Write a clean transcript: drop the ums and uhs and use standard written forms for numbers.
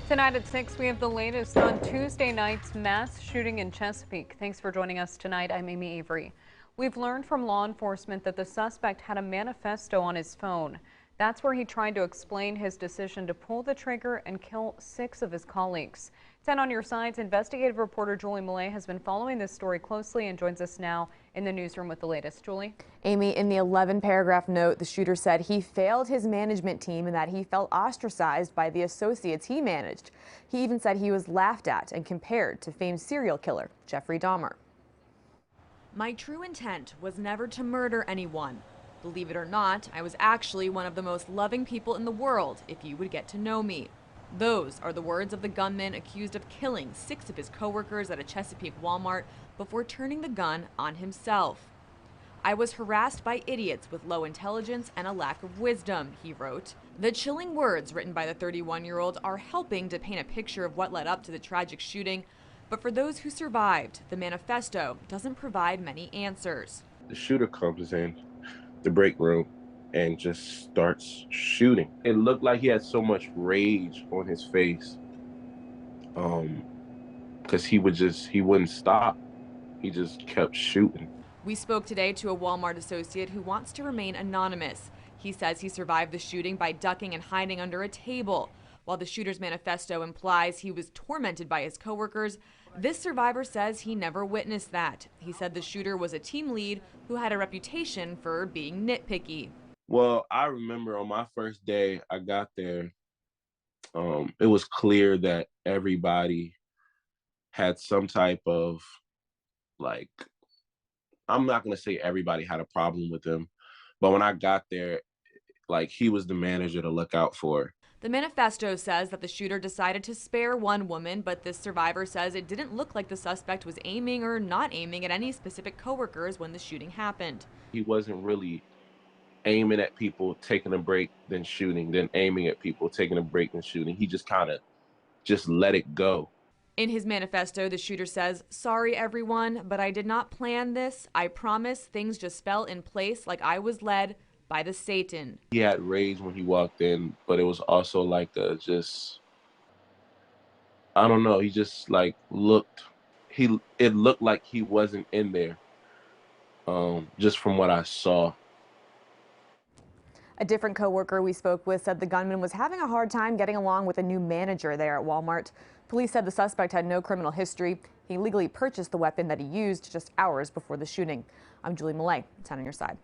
Tonight at 6, we have the latest on Tuesday night's mass shooting in Chesapeake. Thanks for joining us tonight. I'm Amy Avery. We've learned from law enforcement that the suspect had a manifesto on his phone. That's where he tried to explain his decision to pull the trigger and kill 6 of his colleagues. 10 on your side's investigative reporter Julie Millet has been following this story closely and joins us now in the newsroom with the latest. Julie? Amy, in the 11-paragraph note, the shooter said he failed his management team and that he felt ostracized by the associates he managed. He even said he was laughed at and compared to famed serial killer Jeffrey Dahmer. My true intent was never to murder anyone. Believe it or not, I was actually one of the most loving people in the world if you would get to know me. Those are the words of the gunman accused of killing 6 of his coworkers at a Chesapeake Walmart before turning the gun on himself. I was harassed by idiots with low intelligence and a lack of wisdom, he wrote. The chilling words written by the 31-year-old are helping to paint a picture of what led up to the tragic shooting, but for those who survived, the manifesto doesn't provide many answers. The shooter comes in the break room and just starts shooting. It looked like he had so much rage on his face because he wouldn't stop. He just kept shooting. We spoke today to a Walmart associate who wants to remain anonymous. He says he survived the shooting by ducking and hiding under a table. While the shooter's manifesto implies he was tormented by his coworkers, this survivor says he never witnessed that. He said the shooter was a team lead who had a reputation for being nitpicky. Well, I remember on my first day I got there, it was clear that everybody had some type of, like, I'm not going to say everybody had a problem with him, but when I got there, like, he was the manager to look out for. The manifesto says that the shooter decided to spare one woman, but this survivor says it didn't look like the suspect was aiming or not aiming at any specific coworkers when the shooting happened. He wasn't really aiming at people, taking a break, then shooting, then aiming at people, taking a break, then shooting. He just kind of just let it go. In his manifesto, the shooter says, "Sorry, everyone, but I did not plan this. I promise things just fell in place like I was led by the Satan." He had rage when he walked in, but it was also like I don't know, he just like it looked like he wasn't in there, just from what I saw. A different coworker we spoke with said the gunman was having a hard time getting along with a new manager there at Walmart. Police said the suspect had no criminal history. He legally purchased the weapon that he used just hours before the shooting. I'm Julie Millet, 10 on your side.